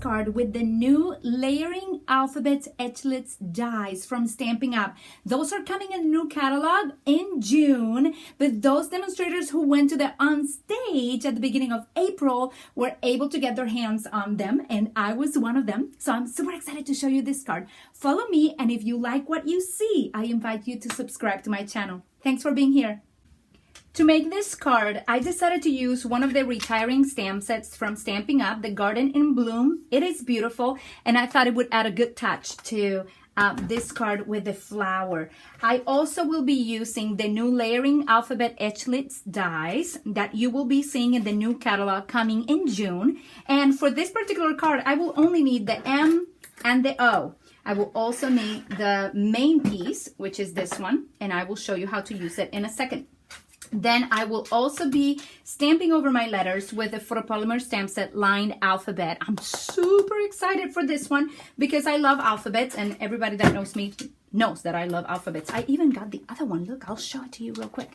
card with the new layering alphabets Edgelits dies from Stampin' Up. Those are coming in a new catalog in June, but those demonstrators who went to the on stage at the beginning of April were able to get their hands on them, and I was one of them. So I'm super excited to show you this card. Follow me, and if you like what you see, I invite you to subscribe to my channel. Thanks for being here. To make this card, I decided to use one of the retiring stamp sets from Stampin' Up, the Garden in Bloom. It is beautiful, and I thought it would add a good touch to this card with the flower. I also will be using the new layering alphabet Edgelits dies that you will be seeing in the new catalog coming in June. And for this particular card, I will only need the M and the O. I will also need the main piece, which is this one, and I will show you how to use it in a second. Then I will also be stamping over my letters with the photopolymer stamp set lined alphabet. I'm super excited for this one because I love alphabets, and everybody that knows me knows that I love alphabets. I even got the other one. Look, I'll show it to you real quick.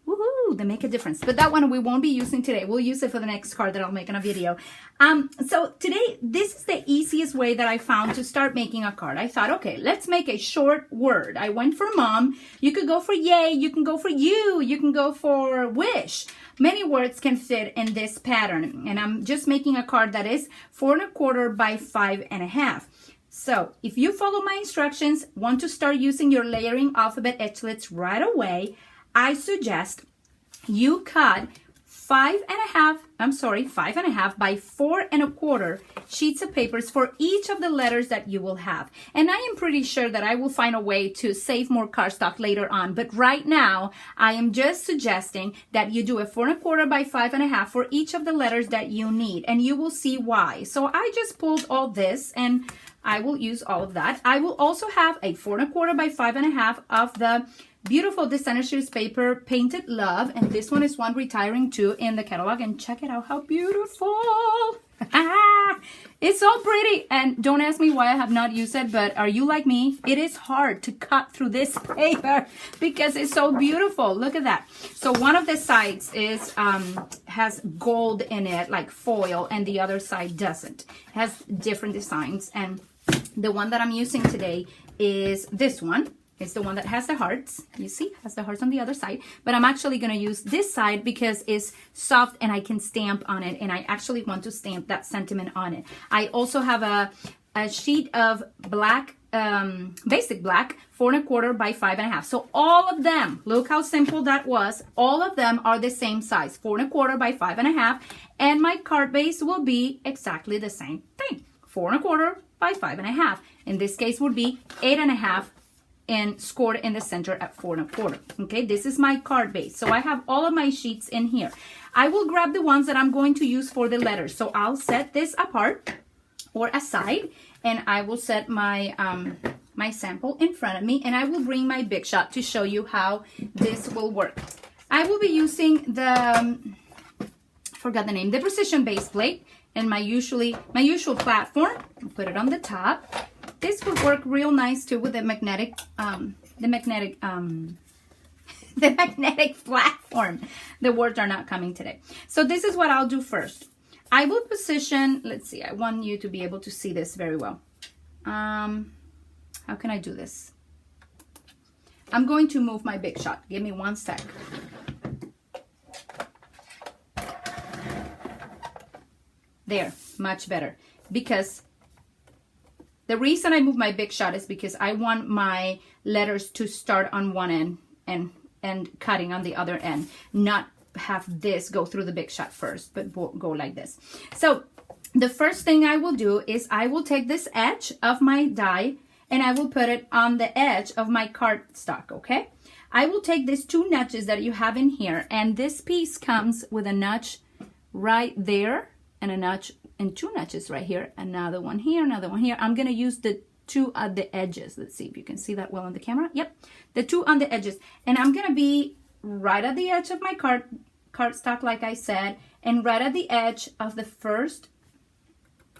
Woohoo, they make a difference. But that one we won't be using today. We'll use it for the next card that I'll make in a video. So today, this is the easiest way that I found to start making a card. I thought, okay, let's make a short word. I went for mom. You could go for yay. You can go for you. You can go for wish. Many words can fit in this pattern. And I'm just making a card that is 4 1/4 by 5 1/2. So if you follow my instructions, want to start using your layering alphabet Edgelits right away, I suggest you cut 5 1/2 by 4 1/4 sheets of papers for each of the letters that you will have. And I am pretty sure that I will find a way to save more cardstock later on. But right now, I am just suggesting that you do a 4 1/4 by 5 1/2 for each of the letters that you need. And you will see why. So I just pulled all this, and I will use all of that. I will also have a 4 1/4 by 5 1/2 of the beautiful designer series paper Painted Love, and this one is one retiring too in the catalog, and check it out, how beautiful. It's so pretty, and don't ask me why I have not used it, but are you like me? It is hard to cut through this paper because it's so beautiful. Look at that. So one of the sides is has gold in it, like foil, and the other side doesn't. It has different designs, and the one that I'm using today is this one. It's the one that has the hearts. You see, has the hearts on the other side. But I'm actually going to use this side because it's soft and I can stamp on it. And I actually want to stamp that sentiment on it. I also have a sheet of black, basic black, 4 1/4 by 5 1/2. So all of them, look how simple that was. All of them are the same size, 4 1/4 by 5 1/2. And my card base will be exactly the same thing, 4 1/4 by 5 1/2. In this case would be 8 1/2. And scored in the center at 4 1/4. Okay, this is my card base. So I have all of my sheets in here. I will grab the ones that I'm going to use for the letters. So I'll set this apart or aside, and I will set my my sample in front of me, and I will bring my Big Shot to show you how this will work. I will be using the forgot the name, the precision base plate, and my usual platform. I'll put it on the top. This would work real nice too with the magnetic platform. The words are not coming today. So this is what I'll do first. I will position, let's see, I want you to be able to see this very well. How can I do this? I'm going to move my Big Shot. Give me 1 sec. There, much better. Because the reason I move my Big Shot is because I want my letters to start on one end and cutting on the other end, not have this go through the Big Shot first, but go like this. So the first thing I will do is I will take this edge of my die and I will put it on the edge of my cardstock, okay? I will take these 2 notches that you have in here, and this piece comes with a notch right there and a notch and 2 notches right here, another one here, another one here. I'm going to use the 2 at the edges. Let's see if you can see that well on the camera. Yep, the 2 on the edges. And I'm going to be right at the edge of my cardstock, like I said, and right at the edge of the first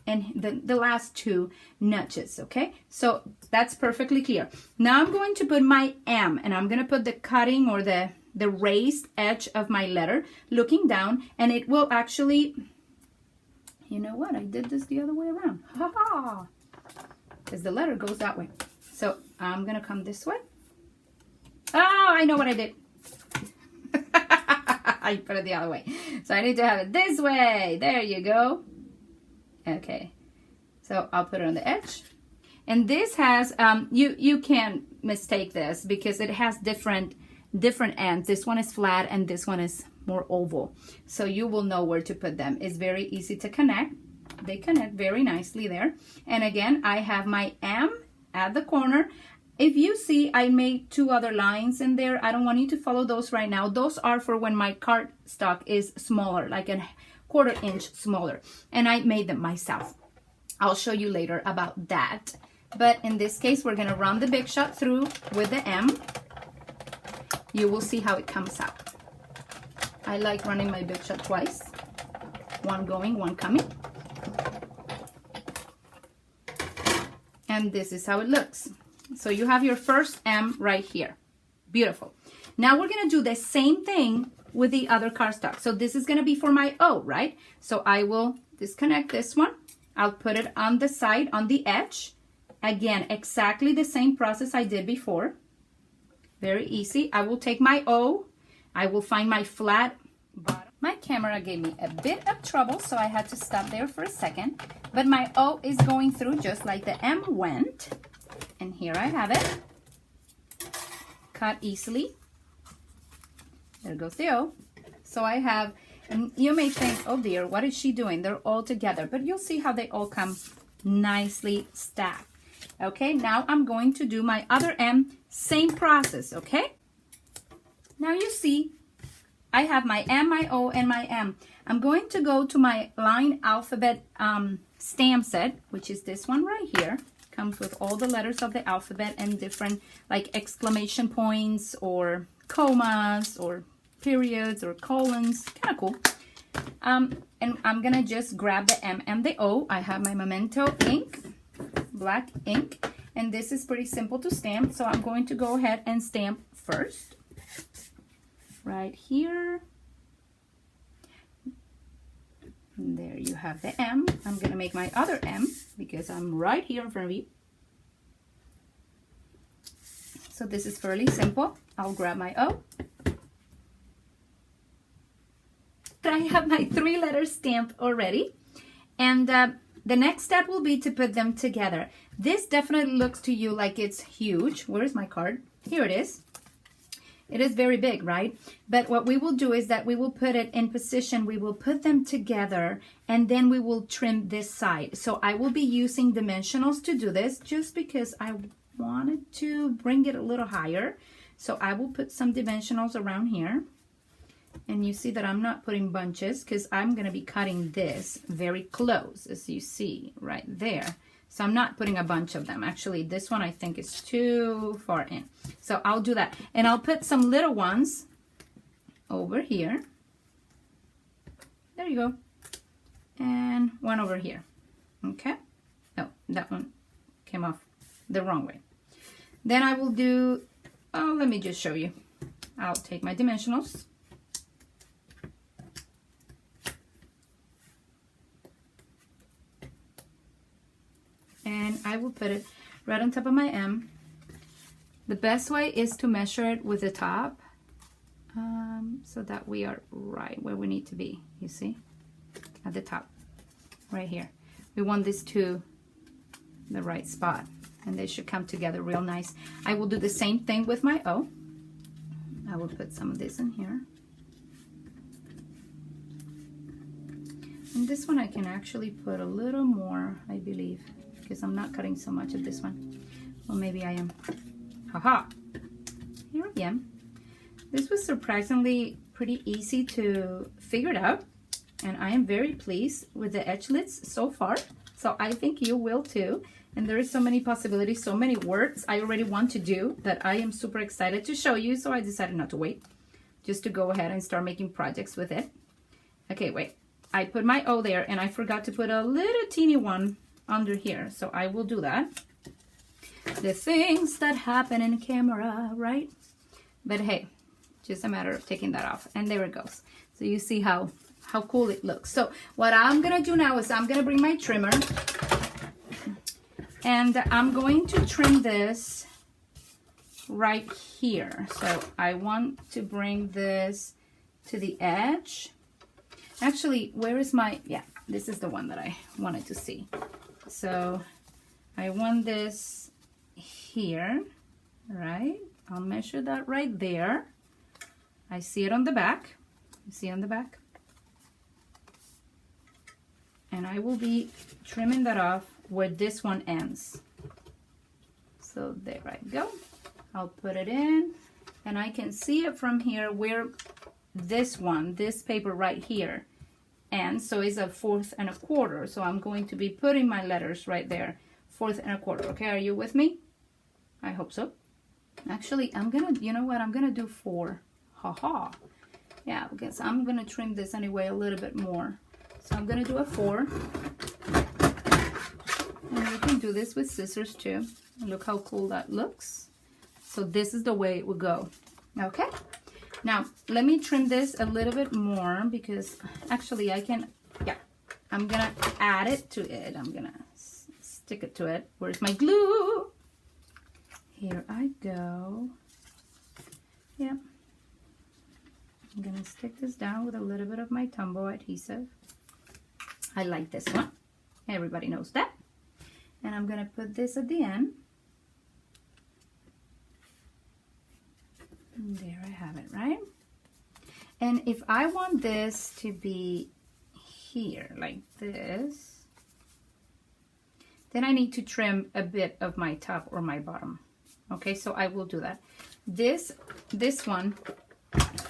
and the last 2 notches, okay? So that's perfectly clear. Now I'm going to put my M, and I'm going to put the cutting or the raised edge of my letter looking down, and it will actually you know what? I did this the other way around. Ha ha! Because the letter goes that way. So I'm gonna come this way. Oh, I know what I did. I put it the other way. So I need to have it this way. There you go. Okay. So I'll put it on the edge. And this has, you can't mistake this because it has different ends. This one is flat and this one is more oval. So you will know where to put them. It's very easy to connect. They connect very nicely there. And again, I have my M at the corner. If you see, I made 2 other lines in there. I don't want you to follow those right now. Those are for when my cardstock is smaller, like a 1/4 inch smaller. And I made them myself. I'll show you later about that. But in this case, we're gonna run the Big Shot through with the M. You will see how it comes out. I like running my Big Shot twice. One going, one coming. And this is how it looks. So you have your first M right here. Beautiful. Now we're gonna do the same thing with the other cardstock. So this is gonna be for my O, right? So I will disconnect this one. I'll put it on the side, on the edge. Again, exactly the same process I did before. Very easy. I will take my O. I will find my flat bottom. My camera gave me a bit of trouble, so I had to stop there for a second. But my O is going through just like the M went. And here I have it. Cut easily. There goes the O. So I have, and you may think, oh dear, what is she doing? They're all together. But you'll see how they all come nicely stacked. Okay, now I'm going to do my other M, same process, okay? Now you see, I have my M, my O, and my M. I'm going to go to my line alphabet stamp set, which is this one right here. Comes with all the letters of the alphabet and different like exclamation points or commas or periods or colons. Kind of cool. And I'm gonna just grab the M and the O. I have my Memento ink, black ink, and this is pretty simple to stamp. So I'm going to go ahead and stamp first. Right here. And there you have the M. I'm gonna make my other M because I'm right here in front of you. So this is fairly simple. I'll grab my O. I have my 3 letters stamped already. And the next step will be to put them together. This definitely looks to you like it's huge. Where's my card? Here it is. It is very big, right? But what we will do is that we will put it in position. We will put them together and then we will trim this side. So I will be using dimensionals to do this just because I wanted to bring it a little higher. So I will put some dimensionals around here. And you see that I'm not putting bunches because I'm going to be cutting this very close, as you see right there. So I'm not putting a bunch of them. Actually, this one I think is too far in. So I'll do that. And I'll put some little ones over here. There you go. And one over here. Okay. Oh, that one came off the wrong way. Then I will do, oh, let me just show you. I'll take my dimensionals. And I will put it right on top of my M. The best way is to measure it with the top so that we are right where we need to be, you see, at the top, right here. We want this to the right spot and they should come together real nice. I will do the same thing with my O. I will put some of this in here. And this one I can actually put a little more, I believe, because I'm not cutting so much of this one. Well, maybe I am. Haha! Here I am. This was surprisingly pretty easy to figure it out. And I am very pleased with the Edgelits so far. So I think you will too. And there is so many possibilities, so many works I already want to do that I am super excited to show you. So I decided not to wait, just to go ahead and start making projects with it. Okay, wait. I put my O there and I forgot to put a little teeny one under here. So I will do that. The things that happen in camera, right? But hey, just a matter of taking that off. And there it goes. So you see how how cool it looks. So what I'm gonna do now is I'm gonna bring my trimmer and I'm going to trim this right here. So I want to bring this to the edge. Actually, where is my, yeah, this is the one that I wanted to see. So I want this here, right? I'll measure that right there. I see it on the back. You see on the back? And I will be trimming that off where this one ends. So there I go. I'll put it in and I can see it from here where this one, this paper right here ends. So it's a 4 1/4. So I'm going to be putting my letters right there, 4 1/4. Okay, are you with me? I hope so. Actually, I'm gonna, you know what? I'm gonna do 4. Haha. Yeah, because I'm gonna trim this anyway a little bit more. So I'm gonna do a 4. And you can do this with scissors too. Look how cool that looks. So this is the way it would go. Okay. Now let me trim this a little bit more because actually I can, yeah, I'm gonna add it to it. I'm gonna stick it to it. Where's my glue? Here I go. Yeah. I'm gonna stick this down with a little bit of my Tombow adhesive. I like this one. Everybody knows that. And I'm gonna put this at the end. And there I have it, right? And if I want this to be here like this, then I need to trim a bit of my top or my bottom. Okay, so I will do that. This one,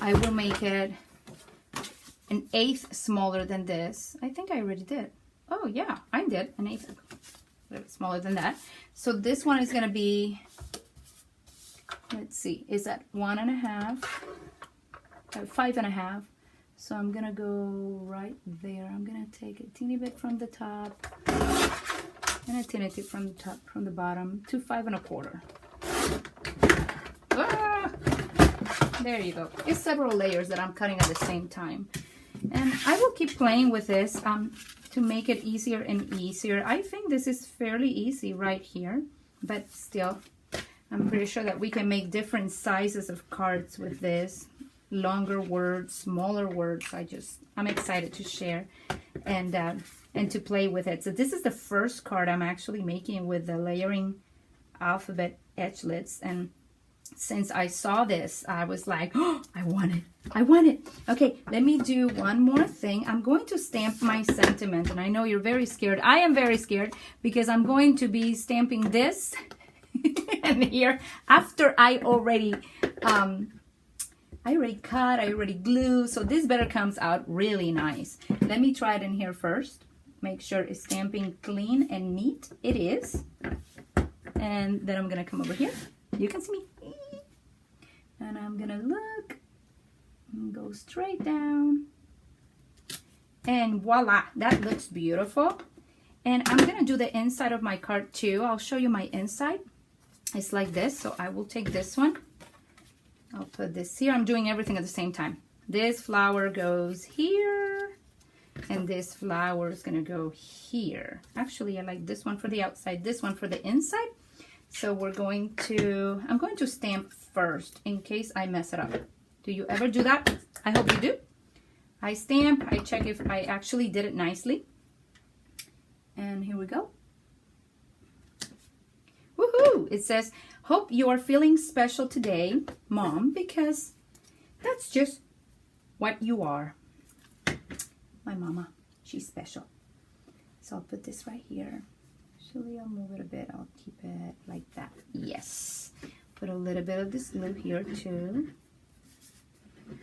I will make it 1/8 smaller than this. I think I already did. Oh yeah, I did 1/8, a little bit smaller than that. So this one is gonna be, let's see, is that 1 1/2, 5 1/2. So I'm gonna go right there. I'm gonna take a teeny bit from the top and a teeny bit from the top, from the bottom to 5 1/4. Ah! There you go. It's several layers that I'm cutting at the same time. And I will keep playing with this to make it easier and easier. I think this is fairly easy right here, but still, I'm pretty sure that we can make different sizes of cards with this. Longer words, smaller words. I'm excited to share and to play with it. So this is the first card I'm actually making with the layering alphabet edgelets. And since I saw this, I was like, oh, I want it. I want it. Okay, let me do one more thing. I'm going to stamp my sentiment. And I know you're very scared. I am very scared because I'm going to be stamping this and here after I already cut, I already glue. So this better comes out really nice. Let me try it in here first. Make sure it's stamping clean and neat. It is. And then I'm going to come over here. You can see me. And I'm going to look and go straight down. And voila, that looks beautiful. And I'm going to do the inside of my card too. I'll show you my inside. It's like this. So I will take this one. I'll put this here. I'm doing everything at the same time. This flower goes here. And this flower is going to go here. Actually, I like this one for the outside, this one for the inside. So I'm going to stamp first in case I mess it up. Do you ever do that? I hope you do. I stamp, I check if I actually did it nicely. And here we go. Woohoo! It says, hope you are feeling special today, Mom, because that's just what you are. My mama, she's special. So I'll put this right here. Actually, I'll move it a bit. I'll keep it like that. Yes. Put a little bit of this glue here too.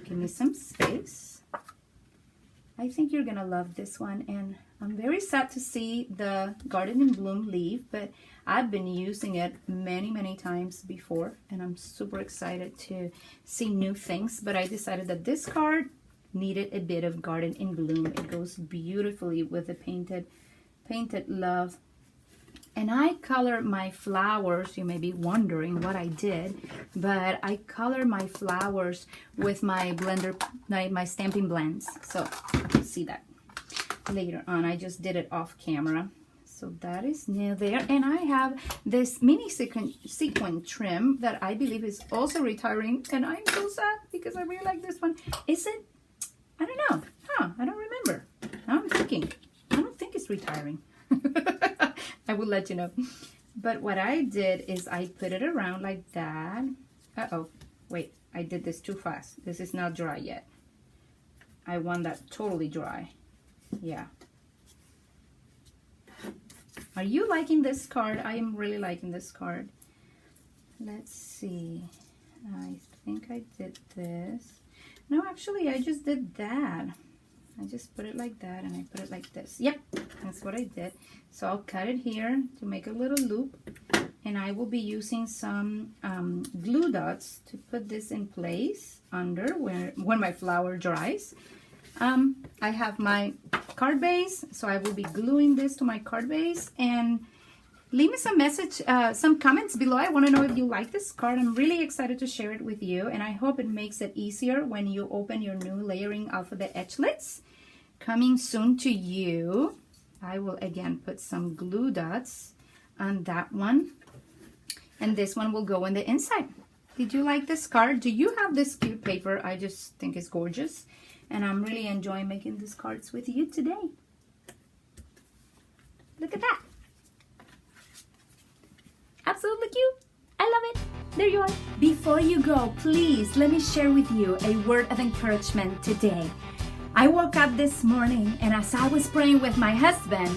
Give me some space. I think you're gonna love this one, and I'm very sad to see the Garden in Bloom leave, but I've been using it many times before, and I'm super excited to see new things. But I decided that this card needed a bit of Garden in Bloom. It goes beautifully with the painted love And I color my flowers. You may be wondering what I did, but I color my flowers with my blender, my Stampin' blends. So you'll see that later on. I just did it off camera. So that is new there. And I have this mini sequin trim that I believe is also retiring. And I'm so sad because I really like this one. Is it? I don't know. I don't remember. Now I'm thinking. I don't think it's retiring. I will let you know. But what I did is I put it around like that. Uh-oh. Wait, I did this too fast. This is not dry yet. I want that totally dry. Yeah. Are you liking this card? I am really liking this card. Let's see. I think I did this. No, actually, I just did that. I just put it like that and I put it like this. Yep, that's what I did. So I'll cut it here to make a little loop. And I will be using some glue dots to put this in place under when my flower dries. I have my card base, so I will be gluing this to my card base. And leave me some comments below. I want to know if you like this card. I'm really excited to share it with you, and I hope it makes it easier when you open your new layering alphabet edgelets. Coming soon to you. I will again put some glue dots on that one, and this one will go in the inside. Did you like this card? Do you have this cute paper? I just think it's gorgeous, and I'm really enjoying making these cards with you today. Look at that. Absolutely cute. I love it. There you are. Before you go, please let me share with you a word of encouragement today. I woke up this morning, and as I was praying with my husband,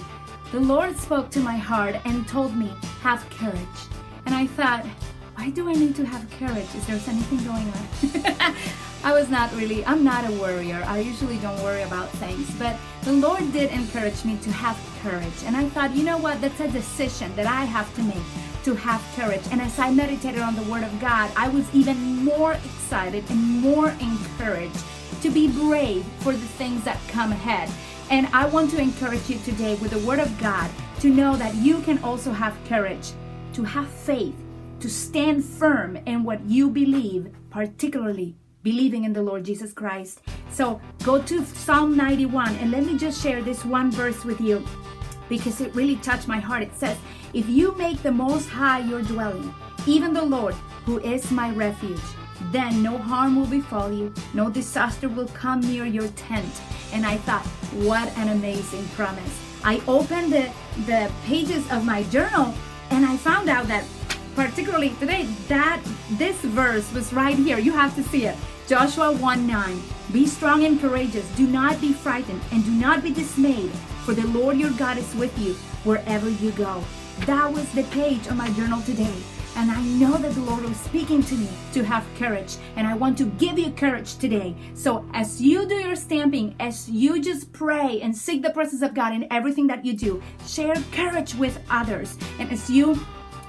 the Lord spoke to my heart and told me, have courage. And I thought, why do I need to have courage? Is there anything going on? I'm not a worrier. I usually don't worry about things, but the Lord did encourage me to have courage. And I thought, you know what? That's a decision that I have to make, to have courage. And as I meditated on the Word of God, I was even more excited and more encouraged to be brave for the things that come ahead. And I want to encourage you today with the Word of God to know that you can also have courage, to have faith, to stand firm in what you believe, particularly believing in the Lord Jesus Christ. So go to Psalm 91 and let me just share this one verse with you because it really touched my heart. It says, if you make the Most High your dwelling, even the Lord, who is my refuge, then no harm will befall you, no disaster will come near your tent. And I thought, what an amazing promise. I opened the pages of my journal and I found out that particularly today, that this verse was right here. You have to see it. Joshua 1:9. Be strong and courageous. Do not be frightened and do not be dismayed, for the Lord your God is with you wherever you go. That was the page on my journal today. And I know that the Lord was speaking to me to have courage. And I want to give you courage today. So as you do your stamping, as you just pray and seek the presence of God in everything that you do, share courage with others. And as you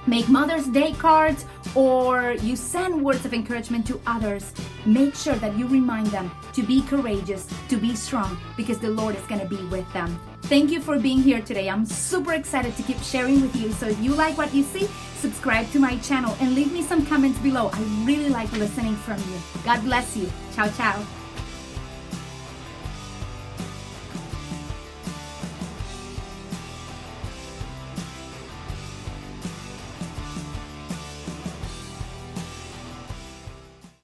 make Mother's Day cards or you send words of encouragement to others, make sure that you remind them to be courageous, to be strong, because the Lord is going to be with them. Thank you for being here today. I'm super excited to keep sharing with you. So if you like what you see, subscribe to my channel and leave me some comments below. I really like listening from you. God bless you. Ciao, ciao.